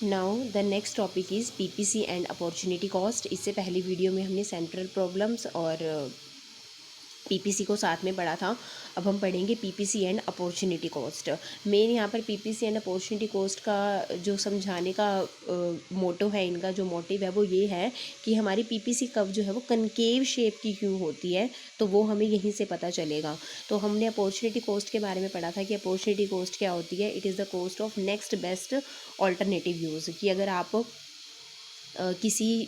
Now the next topic is PPC and opportunity cost. इससे पहली video में हमने सेंट्रल प्रॉब्लम्स और पीपीसी को साथ में पढ़ा था। अब हम पढ़ेंगे PPC and opportunity cost. Main यहाँ पर पीपीसी एंड अपॉर्चुनिटी कॉस्ट का जो समझाने का मोटो है, इनका जो मोटिव है वो ये है कि हमारी पीपीसी कर्व जो है वो कनकेव शेप की क्यों होती है, तो वो हमें यहीं से पता चलेगा। तो हमने अपॉर्चुनिटी कॉस्ट के बारे में पढ़ा था कि अपॉर्चुनिटी कॉस्ट क्या होती है। It is the cost of next best alternative use. कि अगर आप किसी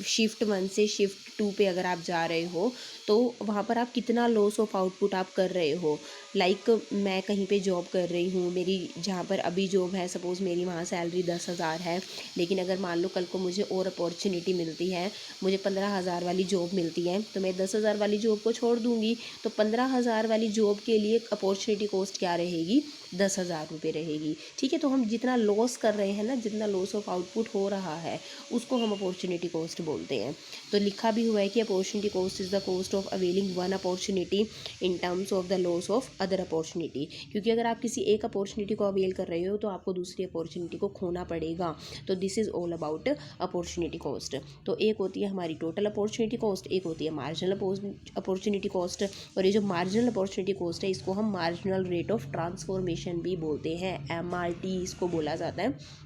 शिफ्ट 1 से शिफ्ट 2 पे अगर आप जा रहे हो तो वहाँ पर आप कितना लॉस ऑफ आउटपुट आप कर रहे हो। लाइक मैं कहीं पे जॉब कर रही हूँ, मेरी जहाँ पर अभी जॉब है, सपोज़ मेरी वहाँ सैलरी 10,000 है, लेकिन अगर मान लो कल को मुझे और अपॉर्चुनिटी मिलती है, मुझे 15,000 वाली जॉब मिलती है, तो मैं 10,000 वाली जॉब को छोड़ दूँगी। तो 15,000 वाली जॉब के लिए अपॉर्चुनिटी कॉस्ट क्या रहेगी, 10,000 रुपये रहेगी। ठीक है, तो हम जितना लॉस कर रहे हैं ना, जितना लॉस ऑफ आउटपुट हो रहा है, उसको हम अपॉर्चुनिटी कॉस्ट बोलते हैं। तो लिखा भी हुआ है कि opportunity cost is the cost of availing one opportunity in terms of the loss of other opportunity. क्योंकि अगर आप किसी एक अपॉर्चुनिटी को अवेल कर रहे हो तो आपको दूसरी अपॉर्चुनिटी को खोना पड़ेगा। तो this is all about opportunity cost. तो एक होती है हमारी टोटल अपॉर्चुनिटी कॉस्ट, एक होती है मार्जिनल अपॉर्चुनिटी कॉस्ट। और ये जो मार्जिनल अपॉर्चुनिटी कॉस्ट है, इसको हम मार्जिनल रेट ऑफ ट्रांसफॉर्मेशन भी बोलते हैं, MRT इसको बोला जाता है।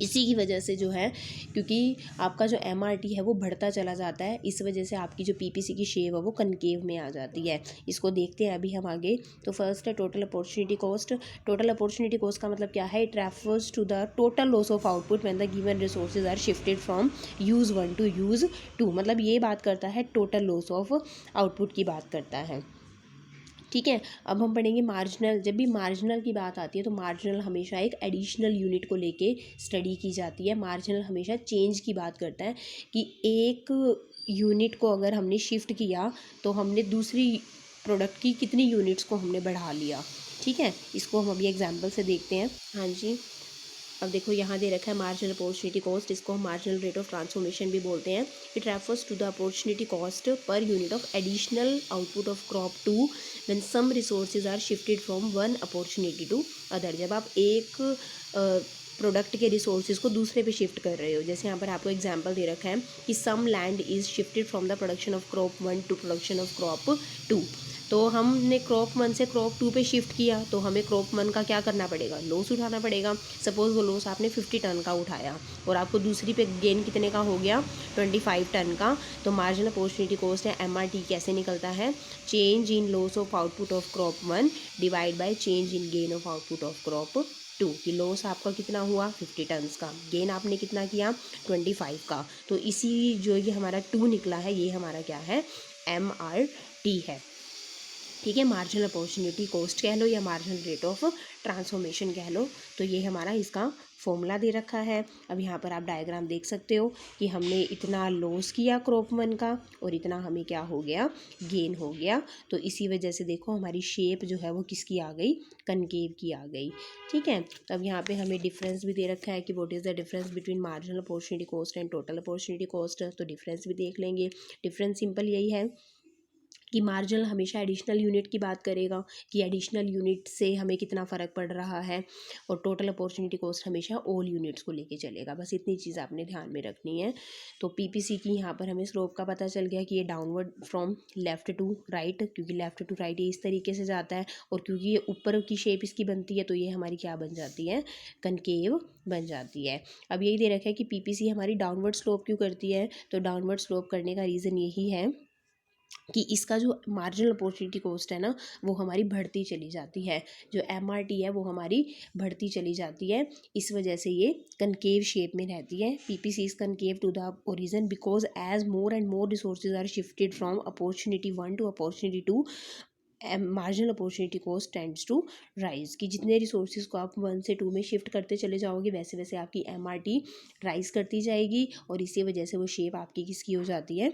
इसी की वजह से जो है, क्योंकि आपका जो MRT है वो बढ़ता चला जाता है, इस वजह से आपकी जो पीपीसी की शेप है वो कनकेव में आ जाती है। इसको देखते हैं अभी हम आगे। तो फर्स्ट है total opportunity cost. Total opportunity cost का मतलब क्या है, it refers to the total loss of output when the given resources are shifted from use 1 to use 2। मतलब ये बात करता है, टोटल लॉस ऑफ आउटपुट की बात करता है। ठीक है, अब हम पढ़ेंगे मार्जिनल। जब भी मार्जिनल की बात आती है तो मार्जिनल हमेशा एक एडिशनल यूनिट को लेके स्टडी की जाती है। मार्जिनल हमेशा चेंज की बात करता है कि एक यूनिट को अगर हमने शिफ्ट किया तो हमने दूसरी प्रोडक्ट की कितनी यूनिट्स को हमने बढ़ा लिया। ठीक है, इसको हम अभी एग्जांपल से देखते हैं। हाँ जी, अब देखो यहाँ दे रखा है मार्जिनल अपॉर्चुनिटी कॉस्ट, इसको हम मार्जिनल रेट ऑफ ट्रांसफॉर्मेशन भी बोलते हैं। It refers to the opportunity cost per unit of additional output of crop to when some resources are shifted from one opportunity to other. जब आप एक product के resources को दूसरे पे शिफ्ट कर रहे हो, जैसे यहाँ पर आपको एग्जांपल दे रखा है कि some land is shifted from the production of crop 1 to production of crop 2। तो हमने क्रॉप 1 से क्रॉप 2 पे शिफ्ट किया, तो हमें क्रॉप 1 का क्या करना पड़ेगा, लॉस उठाना पड़ेगा। सपोज़ वो लॉस आपने 50 टन का उठाया और आपको दूसरी पे गेन कितने का हो गया, 25 टन का। तो मार्जिनल अपॉर्चुनिटी कॉस्ट है MRT कैसे निकलता है, change in loss of output of crop 1 divide by change in gain of output of crop 2। कि लॉस आपका कितना हुआ 50 टन्स का, गेन आपने कितना किया 25 का। तो इसी जो ये हमारा 2 निकला है, ये हमारा क्या है, MRT है। ठीक है, मार्जिनल अपॉर्चुनिटी कॉस्ट कह लो या मार्जिनल रेट ऑफ ट्रांसफॉर्मेशन कह लो। तो ये हमारा इसका फॉर्मूला दे रखा है। अब यहाँ पर आप डायग्राम देख सकते हो कि हमने इतना लॉस किया क्रॉप 1 का और इतना हमें क्या हो गया, गेन हो गया। तो इसी वजह से देखो हमारी शेप जो है वो किसकी आ गई, कनकेव की आ गई। ठीक है, अब यहाँ पे हमें डिफरेंस भी दे रखा है कि what is the difference between marginal opportunity cost and total opportunity cost. तो डिफरेंस भी देख लेंगे। डिफरेंस सिंपल यही है कि मार्जिनल हमेशा एडिशनल यूनिट की बात करेगा कि एडिशनल यूनिट से हमें कितना फ़र्क पड़ रहा है, और टोटल अपॉर्चुनिटी कॉस्ट हमेशा ऑल यूनिट्स को लेके चलेगा। बस इतनी चीज़ आपने ध्यान में रखनी है। तो पीपीसी की यहाँ पर हमें स्लोप का पता चल गया कि ये downward from left to right, क्योंकि लेफ़्ट टू राइट ये इस तरीके से जाता है, और क्योंकि ये ऊपर की शेप इसकी बनती है तो ये हमारी क्या बन जाती है, कनकेव बन जाती है। अब यही दे रखा है कि पीपीसी हमारी डाउनवर्ड स्लोप क्यों करती है। तो डाउनवर्ड स्लोप करने का रीज़न यही है कि इसका जो मार्जिनल अपॉर्चुनिटी कॉस्ट है ना, वो हमारी बढ़ती चली जाती है। जो MRT है वो हमारी बढ़ती चली जाती है, इस वजह से ये कनकेव शेप में रहती है। PPC is concave to the origin because as more and more resources are shifted from opportunity 1 to opportunity 2, marginal opportunity cost tends to rise. कि जितने रिसोर्सेज को आप 1 से 2 में शिफ्ट करते चले जाओगे, वैसे वैसे आपकी MRT राइज करती जाएगी, और इसी वजह से वो शेप आपकी किसकी हो जाती है,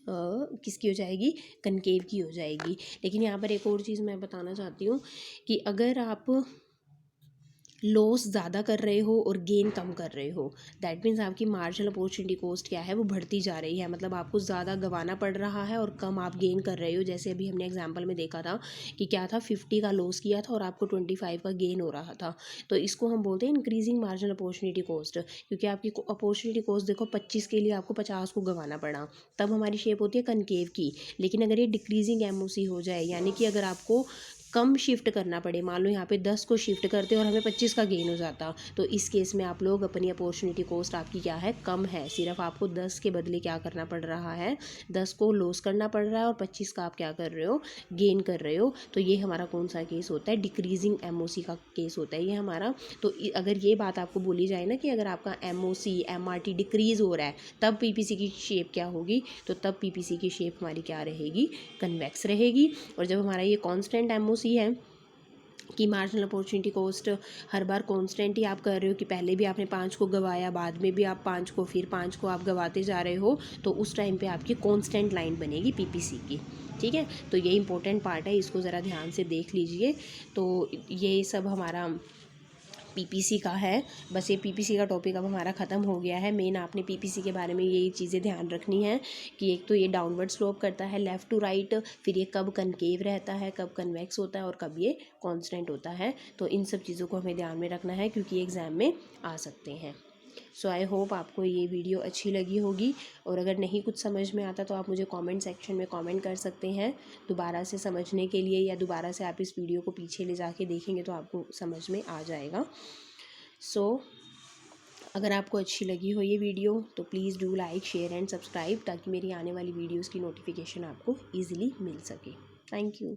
किसकी हो जाएगी, कनकेव की हो जाएगी। लेकिन यहाँ पर एक और चीज़ मैं बताना चाहती हूँ कि अगर आप लॉस ज़्यादा कर रहे हो और गेन कम कर रहे हो, दैट मीन्स आपकी मार्जिनल अपॉर्चुनिटी कॉस्ट क्या है, वो बढ़ती जा रही है। मतलब आपको ज़्यादा गंवाना पड़ रहा है और कम आप गेन कर रहे हो। जैसे अभी हमने एग्जांपल में देखा था कि क्या था, 50 का लॉस किया था और आपको 25 का गेन हो रहा था। तो इसको हम बोलते हैं इंक्रीजिंग मार्जिनल अपॉर्चुनिटी कॉस्ट, क्योंकि आपकी अपॉर्चुनिटी कॉस्ट देखो 25 के लिए आपको 50 को गंवाना पड़ा, तब हमारी शेप होती है कनकेव की। लेकिन अगर ये डिक्रीजिंग एमओसी हो जाए, यानी कि अगर आपको कम शिफ्ट करना पड़े, मान लो यहाँ पे 10 को शिफ्ट करते और हमें 25 का गेन हो जाता, तो इस केस में आप लोग अपनी अपॉर्चुनिटी कॉस्ट आपकी क्या है, कम है। सिर्फ आपको 10 के बदले क्या करना पड़ रहा है, 10 को लॉस करना पड़ रहा है और 25 का आप क्या कर रहे हो, गेन कर रहे हो। तो ये हमारा कौन सा केस होता है, डिक्रीजिंग एमओसी का केस होता है ये हमारा। तो अगर ये बात आपको बोली जाए ना कि अगर आपका एमओसी एमआरटी डिक्रीज हो रहा है, तब पीपीसी की शेप क्या होगी, तो तब पीपीसी की शेप हमारी क्या रहेगी, कन्वेक्स रहेगी। और जब हमारा ये कांस्टेंट एमओसी है कि मार्जिनल अपॉर्चुनिटी कॉस्ट हर बार कांस्टेंट ही आप कर रहे हो, कि पहले भी आपने 5 को गंवाया, बाद में भी आप 5 को, फिर 5 को आप गंवाते जा रहे हो, तो उस टाइम पे आपकी कांस्टेंट लाइन बनेगी पीपीसी की। ठीक है, तो ये इंपॉर्टेंट पार्ट है, इसको ज़रा ध्यान से देख लीजिए। तो ये सब हमारा पीपीसी का है। बस ये पीपीसी का टॉपिक अब हमारा ख़त्म हो गया है। मेन आपने पीपीसी के बारे में यही चीज़ें ध्यान रखनी है कि एक तो ये डाउनवर्ड स्लोप करता है लेफ़्ट टू राइट, फिर ये कब कनकेव रहता है, कब कन्वेक्स होता है और कब ये कांस्टेंट होता है। तो इन सब चीज़ों को हमें ध्यान में रखना है क्योंकि एग्ज़ाम में आ सकते हैं। सो आई होप आपको ये वीडियो अच्छी लगी होगी, और अगर नहीं कुछ समझ में आता तो आप मुझे कमेंट सेक्शन में कमेंट कर सकते हैं दोबारा से समझने के लिए, या दोबारा से आप इस वीडियो को पीछे ले जाके देखेंगे तो आपको समझ में आ जाएगा। सो अगर आपको अच्छी लगी हो ये वीडियो तो please do like share and subscribe, ताकि मेरी आने वाली वीडियोज़ की नोटिफिकेशन आपको ईज़िली मिल सके। Thank you.